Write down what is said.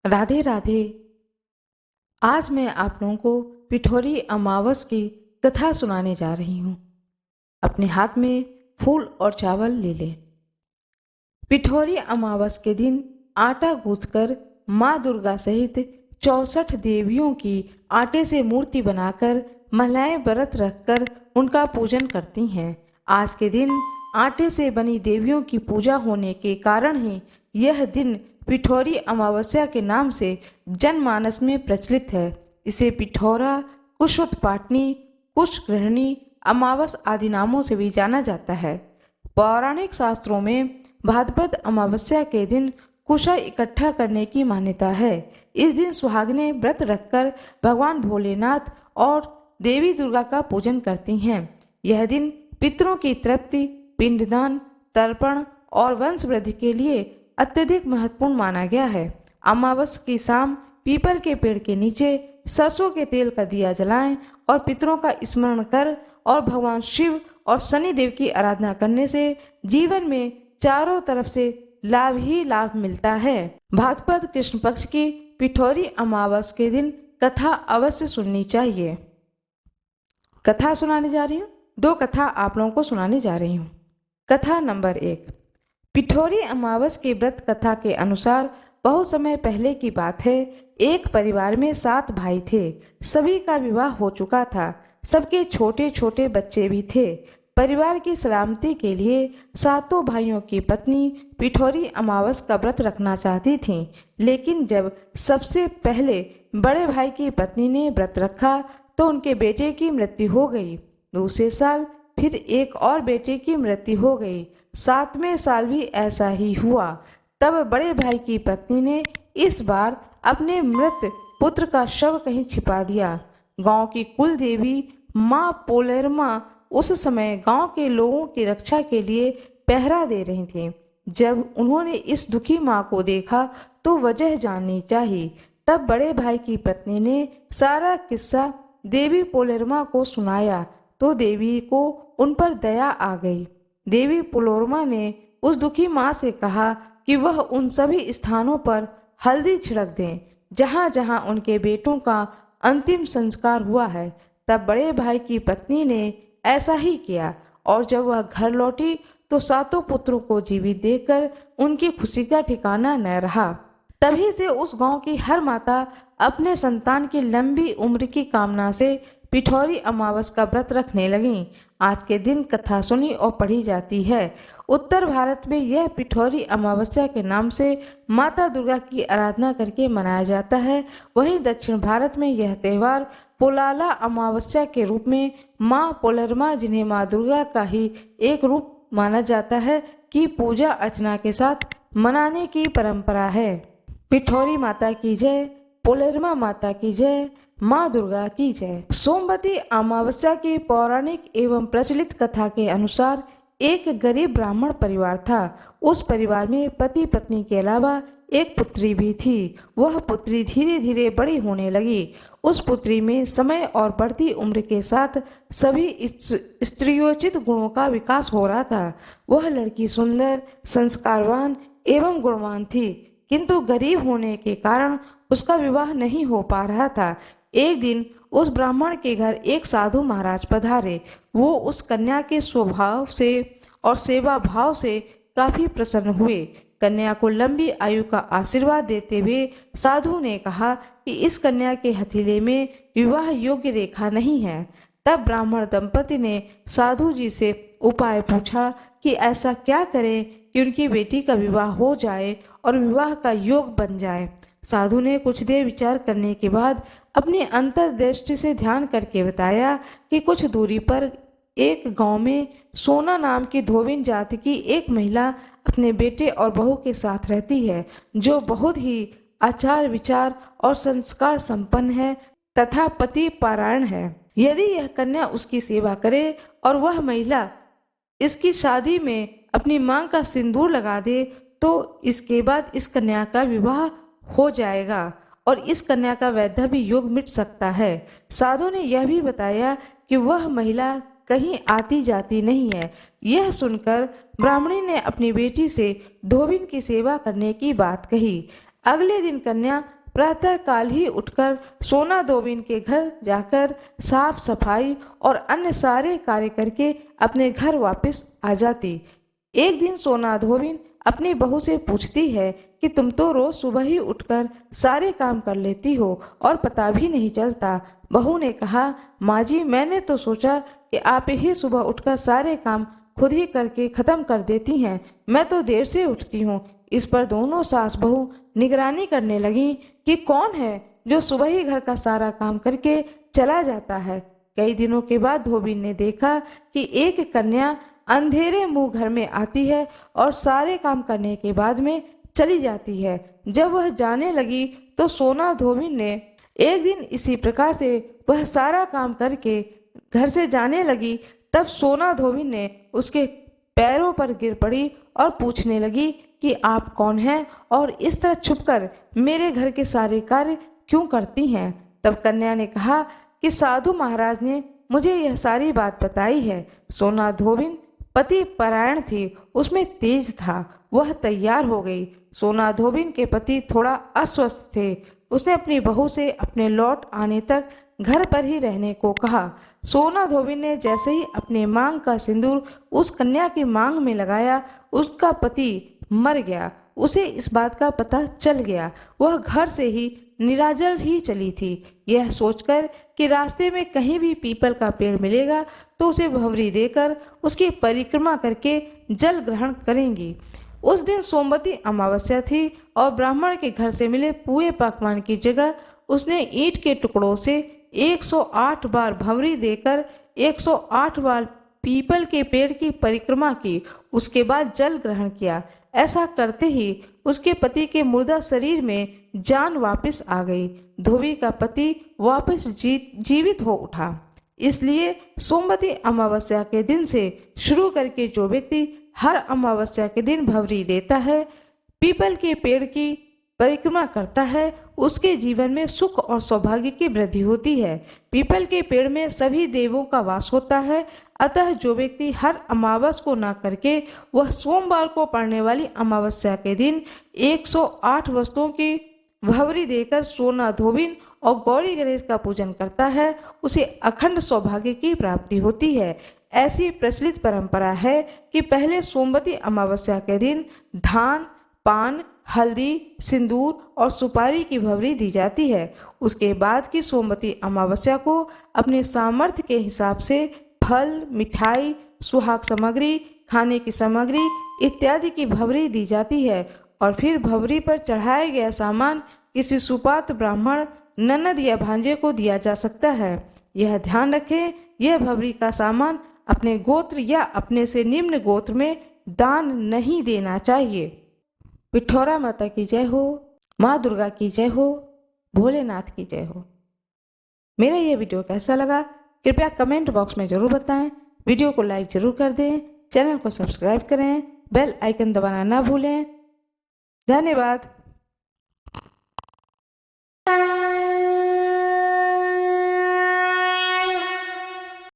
राधे राधे। आज मैं आप लोगों को पिठोरी अमावस की कथा सुनाने जा रही हूँ। अपने हाथ में फूल और चावल ले लें। पिठोरी अमावस के दिन आटा गूंथकर माँ दुर्गा सहित 64 देवियों की आटे से मूर्ति बनाकर महिलाएं व्रत रखकर उनका पूजन करती हैं। आज के दिन आटे से बनी देवियों की पूजा होने के कारण ही यह दिन पिठोरी अमावस्या के नाम से जनमानस में प्रचलित है। इसे पिठौरा, कुशोत्पाटनी, कुशग्रहणी, अमावस आदि नामों से भी जाना जाता है। पौराणिक शास्त्रों में भाद्रपद अमावस्या के दिन कुशा इकट्ठा करने की मान्यता है। इस दिन सुहागिनें व्रत रखकर भगवान भोलेनाथ और देवी दुर्गा का पूजन करती हैं। यह दिन पितरों की तृप्ति, पिंडदान, तर्पण और वंश वृद्धि के लिए अत्यधिक महत्वपूर्ण माना गया है। अमावस की शाम पीपल के पेड़ के नीचे सरसों के तेल का दिया जलाएं और पितरों का स्मरण कर और भगवान शिव और शनि देव की आराधना करने से जीवन में चारों तरफ से लाभ ही लाभ मिलता है। भाद्रपद कृष्ण पक्ष की पिठोरी अमावस के दिन कथा अवश्य सुननी चाहिए। कथा सुनाने जा रही हूँ। 2 कथा आप लोगों को सुनाने जा रही हूँ। कथा नंबर 1। पिठोरी अमावस की व्रत कथा के अनुसार बहुत समय पहले की बात है। एक परिवार में 7 भाई थे। सभी का विवाह हो चुका था। सबके छोटे छोटे बच्चे भी थे। परिवार की सलामती के लिए 7 भाइयों की पत्नी पिठोरी अमावस का व्रत रखना चाहती थीं। लेकिन जब सबसे पहले बड़े भाई की पत्नी ने व्रत रखा तो उनके बेटे की मृत्यु हो गई। दूसरे साल फिर एक और बेटे की मृत्यु हो गई। 7वें साल भी ऐसा ही हुआ। तब बड़े भाई की पत्नी ने इस बार अपने मृत पुत्र का शव कहीं छिपा दिया। गांव की कुल देवी माँ पोलेरमा उस समय गांव के लोगों की रक्षा के लिए पहरा दे रही थी। जब उन्होंने इस दुखी माँ को देखा तो वजह जाननी चाहिए। तब बड़े भाई की पत्नी ने सारा किस्सा देवी पोलेरमा को सुनाया तो देवी को उन पर दया आ गई। देवी पोलेरमा ने उस दुखी माँ से कहा कि वह उन सभी स्थानों पर हल्दी छिड़क दें जहाँ जहाँ उनके बेटों का अंतिम संस्कार हुआ है। तब बड़े भाई की पत्नी ने ऐसा ही किया और जब वह घर लौटी तो 7 पुत्रों को जीवित देखकर उनकी खुशी का ठिकाना न रहा। तभी से उस गांव की हर माता अपने संतान की लंबी उम्र की कामना से पिठोरी अमावस का व्रत रखने लगीं। आज के दिन कथा सुनी और पढ़ी जाती है। उत्तर भारत में यह पिठोरी अमावस्या के नाम से माता दुर्गा की आराधना करके मनाया जाता है। वहीं दक्षिण भारत में यह त्यौहार पोलाला अमावस्या के रूप में माँ पोलेरमा, जिन्हें माँ दुर्गा का ही एक रूप माना जाता है, की पूजा अर्चना के साथ मनाने की परंपरा है। पिठोरी माता की जय, पोलेरमा माता की जय, माँ दुर्गा की जय। सोमवती अमावस्या की पौराणिक एवं प्रचलित कथा के अनुसार एक गरीब ब्राह्मण परिवार था। उस परिवार में पति पत्नी के अलावा एक पुत्री भी थी। वह पुत्री धीरे धीरे बड़ी होने लगी। उस पुत्री में समय और बढ़ती उम्र के साथ सभी स्त्रियोचित गुणों का विकास हो रहा था। वह लड़की सुंदर, संस्कारवान एवं गुणवान थी, किंतु गरीब होने के कारण उसका विवाह नहीं हो पा रहा था। एक दिन उस ब्राह्मण के घर एक साधु महाराज पधारे। वो उस कन्या के स्वभाव से और सेवा भाव से काफी प्रसन्न हुए। कन्या को लंबी आयु का आशीर्वाद देते हुए साधु ने कहा कि इस कन्या के हथेली में विवाह योग्य रेखा नहीं है। तब ब्राह्मण दंपति ने साधु जी से उपाय पूछा कि ऐसा क्या करें कि उनकी बेटी का विवाह हो जाए और विवाह का योग बन जाए। साधु ने कुछ देर विचार करने के बाद अपनी अंतर्दृष्टि से ध्यान करके बताया कि कुछ दूरी पर एक गांव में सोना नाम की धोबिन जाति की एक महिला अपने बेटे और बहू के साथ रहती है, जो बहुत ही आचार विचार और संस्कार संपन्न है तथा पति पारायण है। यदि यह कन्या उसकी सेवा करे और वह महिला इसकी शादी में अपनी मांग का सिंदूर लगा दे तो इसके बाद इस कन्या का विवाह हो जाएगा और इस कन्या का वैधव्य योग मिट सकता है। साधु ने यह भी बताया कि वह महिला कहीं आती जाती नहीं है। यह सुनकर ब्राह्मणी ने अपनी बेटी से धोबिन की सेवा करने की बात कही। अगले दिन कन्या प्रातःकाल ही उठकर सोना धोबिन के घर जाकर साफ सफाई और अन्य सारे कार्य करके अपने घर वापस आ जाती। एक दिन सोना धोबिन अपनी बहू से पूछती है कि तुम तो रोज सुबह ही उठकर सारे काम कर लेती हो और पता भी नहीं चलता। बहू ने कहा, माँ जी, मैंने तो सोचा कि आप ही सुबह उठकर सारे काम खुद ही करके खत्म कर देती हैं। मैं तो देर से उठती हूँ। इस पर दोनों सास बहू निगरानी करने लगी कि कौन है जो सुबह ही घर का सारा काम करके चला जाता है। कई दिनों के बाद धोबिन ने देखा कि एक कन्या अंधेरे मुंह घर में आती है और सारे काम करने के बाद में चली जाती है। जब वह जाने लगी तो सोना धोबिन ने एक दिन इसी प्रकार से वह सारा काम करके घर से जाने लगी। तब सोना धोबिन ने उसके पैरों पर गिर पड़ी और पूछने लगी कि आप कौन हैं और इस तरह छुपकर मेरे घर के सारे कार्य क्यों करती हैं। तब कन्या ने कहा कि साधु महाराज ने मुझे यह सारी बात बताई है। सोना धोबिन पति परायण थी, उसमें तेज था। वह तैयार हो गई। सोना धोबिन के पति थोड़ा अस्वस्थ थे। उसने अपनी बहू से अपने लौट आने तक घर पर ही रहने को कहा। सोना धोबिन ने जैसे ही अपने मांग का सिंदूर उस कन्या की मांग में लगाया, उसका पति मर गया। उसे इस बात का पता चल गया। वह घर से ही निराजल ही चली थी, यह सोचकर कि रास्ते में कहीं भी पीपल का पेड़ मिलेगा तो उसे भंवरी देकर उसकी परिक्रमा करके जल ग्रहण करेंगी। उस दिन सोमवती अमावस्या थी और ब्राह्मण के घर से मिले पुए पकवान की जगह उसने ईंट के टुकड़ों से 108 बार भंवरी देकर 108 बार पीपल के पेड़ की परिक्रमा की। उसके बाद जल ग्रहण किया। ऐसा करते ही उसके पति के मुर्दा शरीर में जान वापस आ गई। धोबी का पति वापस जीवित हो उठा। इसलिए सोमवती अमावस्या के दिन से शुरू करके जो व्यक्ति हर अमावस्या के दिन भंवरी देता है, पीपल के पेड़ की परिक्रमा करता है, उसके जीवन में सुख और सौभाग्य की वृद्धि होती है। पीपल के पेड़ में सभी देवों का वास होता है। अतः जो व्यक्ति हर अमावस को न करके वह सोमवार को पड़ने वाली अमावस्या के दिन 108 वस्तुओं की भंवरी देकर सोना धोबिन और गौरी गणेश का पूजन करता है, उसे अखंड सौभाग्य की प्राप्ति होती है। ऐसी प्रचलित परंपरा है कि पहले सोमवती अमावस्या के दिन धान, पान, हल्दी, सिंदूर और सुपारी की भंवरी दी जाती है। उसके बाद की सोमवती अमावस्या को अपने सामर्थ्य के हिसाब से फल, मिठाई, सुहाग सामग्री, खाने की सामग्री इत्यादि की भंवरी दी जाती है और फिर भंवरी पर चढ़ाया गया सामान किसी सुपात्र ब्राह्मण, ननद या भांजे को दिया जा सकता है। यह ध्यान रखें, यह भंवरी का सामान अपने गोत्र या अपने से निम्न गोत्र में दान नहीं देना चाहिए। पिठौरा माता की जय हो, माँ दुर्गा की जय हो, भोलेनाथ की जय हो। मेरा यह वीडियो कैसा लगा कृपया कमेंट बॉक्स में ज़रूर बताएं। वीडियो को लाइक ज़रूर कर दें, चैनल को सब्सक्राइब करें, बेल आइकन दबाना ना भूलें। धन्यवाद।